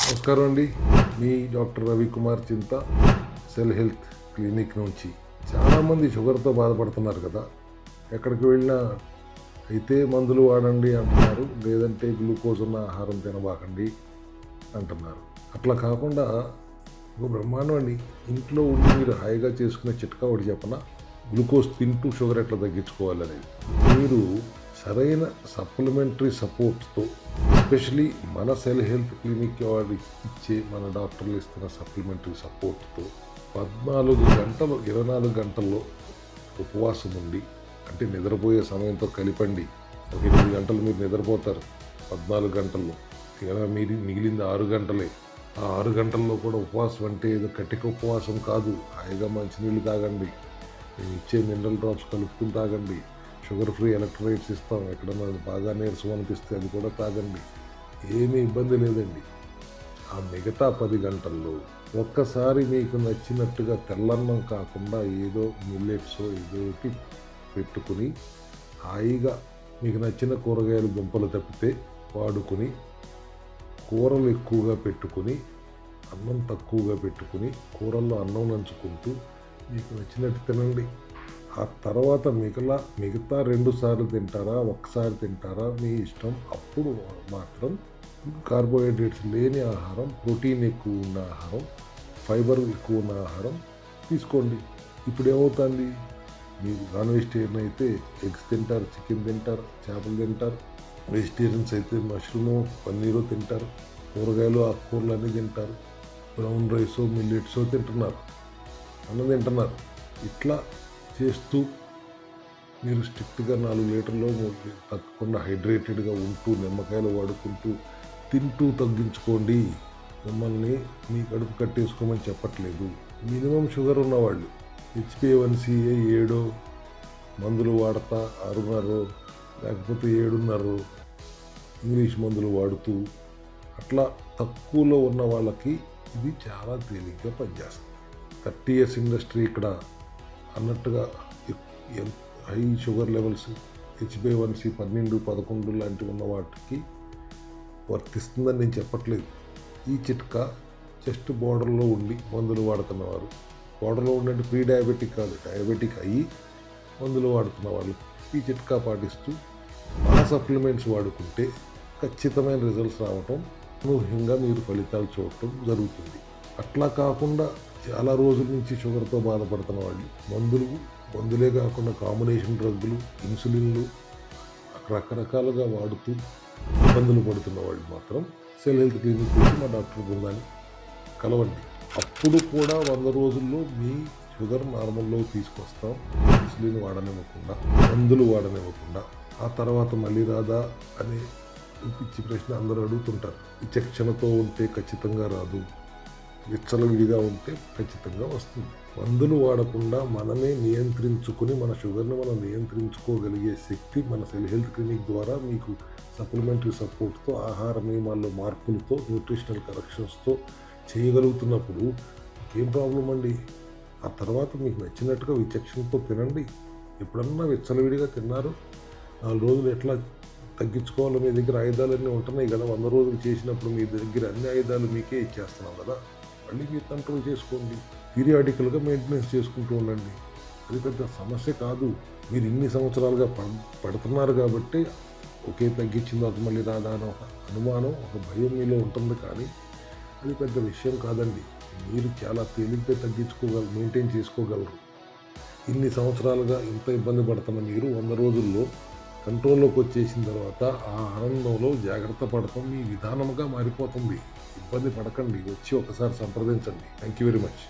నమస్కారం అండి. మీ డాక్టర్ రవికుమార్ చింత, సెల్ హెల్త్ క్లినిక్ నుంచి. చాలామంది షుగర్తో బాధపడుతున్నారు కదా. ఎక్కడికి వెళ్ళినా అయితే మందులు వాడండి అంటున్నారు, లేదంటే గ్లూకోజ్ ఉన్న ఆహారం తినబాకండి అంటున్నారు. అట్లా కాకుండా ఒక బ్రహ్మాండం అండి. ఇంట్లో ఉండి మీరు హాయిగా చేసుకునే చిట్కా ఒకటి చెప్పనా? గ్లూకోజ్ తింటూ షుగర్ ఎట్లా తగ్గించుకోవాలనేది. మీరు సరైన సప్లిమెంటరీ సపోర్ట్తో, ఎస్పెషలీ మన సెల్ హెల్త్ క్లినిక్ వాడు ఇచ్చే మన డాక్టర్లు ఇస్తున్న సప్లిమెంటరీ సపోర్ట్తో 24 గంటల్లో ఉపవాసం ఉండి, అంటే నిద్రపోయే సమయంతో కలిపండి. ఒక 8 గంటలు మీరు నిద్రపోతారు 14 గంటల్లో, ఇలా మీరు మిగిలింది 6 గంటలే. ఆ 6 గంటల్లో కూడా ఉపవాసం అంటే ఏదో కటిక ఉపవాసం కాదు. హాయిగా మంచినీళ్ళు తాగండి, మేము ఇచ్చే మినరల్ డ్రాప్స్ కలుపుకుని తాగండి, షుగర్ ఫ్రీ ఎలక్ట్రోలైట్స్ ఇస్తాం, ఎక్కడన్నా బాగా నీరసం అనిపిస్తే అది కూడా తాగండి, ఏమీ ఇబ్బంది లేదండి. ఆ మిగతా 10 గంటల్లో ఒక్కసారి మీకు నచ్చినట్టుగా తెల్లన్నం కాకుండా ఏదో మిల్లెట్స్ ఏదోటి పెట్టుకుని హాయిగా మీకు నచ్చిన కూరగాయలు దుంపలు తప్పితే వాడుకుని, కూరలు ఎక్కువగా పెట్టుకుని, అన్నం తక్కువగా పెట్టుకుని, కూరల్లో అన్నం నంచుకుంటూ మీకు నచ్చినట్టు తినండి. ఆ తర్వాత మిగతా 2 సార్లు తింటారా, ఒక్కసారి తింటారా మీ ఇష్టం. అప్పుడు మాత్రం కార్బోహైడ్రేట్స్ లేని ఆహారం, ప్రోటీన్ ఎక్కువ ఉన్న ఆహారం, ఫైబర్ ఎక్కువ ఉన్న ఆహారం తీసుకోండి. ఇప్పుడు ఏమవుతుంది, మీరు నాన్ వెజిటేరియన్ అయితే ఎగ్స్ తింటారు, చికెన్ తింటారు, చేపలు తింటారు. వెజిటేరియన్స్ అయితే మష్రూము, పన్నీరు తింటారు, కూరగాయలు ఆకుకూరలు అన్నీ తింటారు, బ్రౌన్ రైస్ మిల్లెట్స్ తింటున్నారు, అన్నం తింటున్నారు. ఇట్లా చేస్తూ మీరు స్ట్రిక్ట్గా 4 లీటర్లో తగ్గకుండా హైడ్రేటెడ్గా ఉంటూ, నిమ్మకాయలు వాడుకుంటూ తింటూ తగ్గించుకోండి. మిమ్మల్ని మీ కడుపు కట్టేసుకోమని చెప్పట్లేదు. మినిమం షుగర్ ఉన్నవాళ్ళు HbA1c 7 మందులు వాడతా 6.5 లేకపోతే 7.5 ఇంగ్లీష్ మందులు వాడుతూ అట్లా తక్కువలో ఉన్న వాళ్ళకి ఇది చాలా తేలిగ్గా పనిచేస్తుంది. 30 years ఇండస్ట్రీ ఇక్కడ అన్నట్టుగా హై షుగర్ లెవెల్స్ HbA1c 12, 11 లాంటివి ఉన్న వాటికి వర్తిస్తుందని నేను చెప్పట్లేదు. ఈ చిట్కా జస్ట్ బోర్డర్లో ఉండి మందులు వాడుతున్నవారు, బోర్డర్లో ఉండంటే ప్రీ డయాబెటిక్ కాదు, డయాబెటిక్ అయ్యి మందులు వాడుతున్న వాళ్ళు ఈ చిట్కా పాటిస్తూ ఆ సప్లిమెంట్స్ వాడుకుంటే ఖచ్చితమైన రిజల్ట్స్ రావటం, అనూహ్యంగా మీరు ఫలితాలు చూడటం జరుగుతుంది. అట్లా కాకుండా చాలా రోజుల నుంచి షుగర్తో బాధపడుతున్న వాళ్ళు మందులే కాకుండా కాంబినేషన్ డ్రగ్గులు, ఇన్సులిన్లు రకరకాలుగా వాడుతూ ఇబ్బందులు పడుతున్న వాళ్ళు మాత్రం సెల్ హెల్త్ క్లినిక్ వచ్చి మా డాక్టర్ బృందాన్ని కలవండి. అప్పుడు కూడా 100 రోజుల్లో మీ షుగర్ నార్మల్లో తీసుకొస్తాం. ఇన్సులిన్ వాడనివ్వకుండా, మందులు వాడనివ్వకుండా. ఆ తర్వాత మళ్ళీ రాదా అనే పిచ్చి ప్రశ్న అందరూ అడుగుతుంటారు. విచక్షణతో ఉంటే ఖచ్చితంగా రాదు, విచ్చలవిడిగా ఉంటే ఖచ్చితంగా వస్తుంది. మందులు వాడకుండా మనమే నియంత్రించుకుని మన షుగర్ని మనం నియంత్రించుకోగలిగే శక్తి మన సెల్ హెల్త్ క్లినిక్ ద్వారా మీకు సప్లిమెంటరీ సపోర్ట్తో, ఆహార నియమాల్లో మార్పులతో, న్యూట్రిషనల్ కరెక్షన్స్తో చేయగలుగుతున్నప్పుడు ఏం ప్రాబ్లం అండి. ఆ తర్వాత మీకు నచ్చినట్టుగా విచక్షణతో తినండి. ఎప్పుడన్నా విచ్చలవిడిగా తిన్నారు, 4 రోజులు ఎట్లా తగ్గించుకోవాలో మీ దగ్గర ఆయుధాలన్నీ ఉంటున్నాయి కదా. 100 రోజులు చేసినప్పుడు మీ దగ్గర అన్ని ఆయుధాలు మీకే ఇచ్చేస్తున్నాం కదా, మళ్ళీ మీరు కంట్రోల్ చేసుకోండి. పీరియాడికల్గా మెయింటెనెన్స్ చేసుకుంటూ ఉండండి. అది పెద్ద సమస్య కాదు. మీరు ఇన్ని సంవత్సరాలుగా పడుతున్నారు కాబట్టి ఒకే తగ్గించింది అది మళ్ళీ రాదా అని ఒక అనుమానం, ఒక భయం మీలో ఉంటుంది. కానీ అది పెద్ద విషయం కాదండి. మీరు చాలా తేలిగ్గా మెయింటైన్ చేసుకోగలరు. ఇన్ని సంవత్సరాలుగా ఇంత ఇబ్బంది పడుతున్న మీరు 100 రోజుల్లో కంట్రోల్లోకి వచ్చేసిన తర్వాత ఆ ఆనందంలో జాగ్రత్త పడటం మీ విధానంగా మారిపోతుంది. ఇబ్బంది పడకండి, వచ్చి ఒకసారి సంప్రదించండి. Thank you very much.